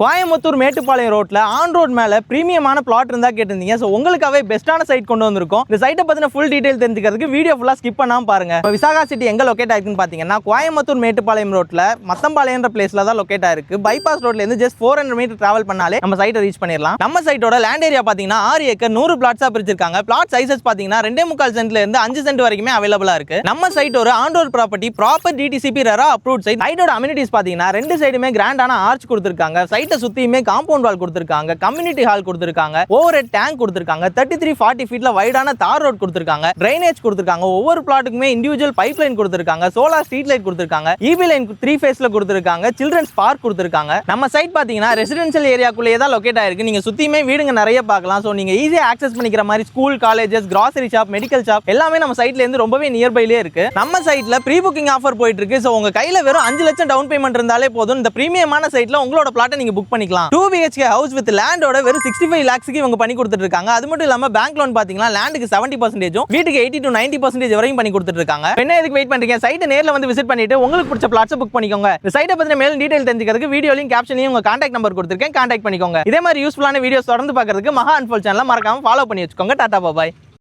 கோயம்புத்தூர் மேட்டுப்பாளையம் ரோட்ல on road மேல பிரீமியமான plot இருந்தா கேட்டிருந்தீங்க. ஸோ உங்களுக்காகவே பெஸ்ட்டான சைட் கொண்டு வந்திருக்கோம். இந்த சைட்டை பத்தின ஃபுல் டீடைல் தெரிஞ்சுக்கிறதுக்கு வீடியோ ஃபுல்லா ஸ்கிப் பண்ணாம பாருங்க. விசாகா சிட்டி எங்க லொகேட் ஆயிருக்குன்னு பாத்தீங்கன்னா கோயம்புத்தூர் மேட்டுப்பாளையம் ரோட்ல மத்தம்பாளையன்ற பிளேஸ்ல தான் லொகேட் ஆயிருக்கு. பைபாஸ் ரோட்ல இருந்து ஜஸ்ட் 400 மீட்டர் டிராவல் பண்ணாலே நம்ம சைட்டை ரீச் பண்ணிடலாம். நம்ம சைட்டோட லேண்ட் ஏரியா பாத்தீங்கன்னா 6 ஏக்கர் 100 பிளாட்ஸா பிரிச்சிருக்காங்க. பிளாட் சைசஸ் பாத்தீங்கன்னா 2.25 சென்ட்ல இருந்து 5 சென்ட் வரைக்குமே அவைலபிளா இருக்கு. நம்ம சைட் ஒரு on road property, proper DTCP RERA approved site. சைட்டோட அம்யூனிட்டிஸ் பாத்தீங்கன்னா ரெண்டு சைடுமே கிராண்டான ஆர்ச் கொடுத்திருக்காங்க. சைட்டை சுத்தியுமே காம்பவுண்ட் வால் கொடுத்திருக்காங்க, கம்யூனிட்டி ஹால் கொடுத்திருக்காங்க, ஓவர் ஹெட் டேங்க் கொடுத்திருக்காங்க, 33-40 ஃபீட்ல வைடான தார் ரோட் கொடுத்திருக்காங்க, ட்ரைனேஜ் கொடுத்திருக்காங்க. ஒவ்வொரு பிளாட்டுக்குமே இண்டிவிஜுவல் பைப் லைன் கொடுத்திருக்காங்க, சோலார் ஸ்ட்ரீட் லைட் கொடுத்திருக்காங்க, ஈபி லைன் 3 ஃபேஸ்ல கொடுத்திருக்காங்க, சில்ட்ரன்ஸ் பார்க் கொடுத்திருக்காங்க. நம்ம சைட் பாத்தீங்கன்னா ரெசிடென்ஷியல் ஏரியாக்குள்ளேயே தான் லொகேட் ஆயிருக்கு. நீங்க சுத்தியுமே வீடுங்க நிறைய பார்க்கலாம். சோ நீங்க ஈஸியா ஆக்சஸ் பண்ணிக்கிற மாதிரி school, colleges, grocery shop, medical shop எல்லாமே நம்ம சைட்ல இருந்து ரொம்பவே நியர்பைலே இருக்கு. நம்ம சைட்ல ப்ரீ புக்கிங் ஆஃபர் போயிட்டு இருக்கு. சோ உங்க கையில வெறும் 5 லட்சம் டவுன் பேமெண்ட் இருந்தாலே போதும், இந்த பிரீமியமான சைட்ல உங்களோட பிளாட்டை நீங்க புக் பண்ணிக்கலாம். 2 BHK ஹவுஸ் வித் லேண்டோட வெறும் 65 lakhsக்கு இவங்க பண்ணி கொடுத்துட்டு இருக்காங்க. அது மட்டும் இல்லாம பேங்க் லோன் பாத்தீங்கன்னா லேண்டுக்கு 70%, வீட்டுக்கு 80 to 90% வரையும் பண்ணி கொடுத்துட்டு இருக்காங்க. என்ன எதுக்கு வெயிட் பண்றீங்க? சைட்டை நேர்ல வந்து விசிட் பண்ணிட்டு உங்களுக்கு பிடிச்ச பிளாட்ஸ் புக் பண்ணிக்கோங்க. இந்த சைட்டை பத்தின மேலும் டீடைல் தெரிஞ்சுக்கிறதுக்கு வீடியோலையும் கேப்ஷன்லையும் உங்க கான்டாக்ட் நம்பர் கொடுத்திருக்கேன், கான்டாக்ட் பண்ணிக்கோங்க. இதே மாதிரி யூஸ்ஃபுல்லான வீடியோஸ் தொடர்ந்து பார்க்கிறதுக்கு மகா அன்ஃபோல்ட் சேனலை மறக்காம ஃபாலோ பண்ணி வச்சுக்கோங்க. டாடா பாய்.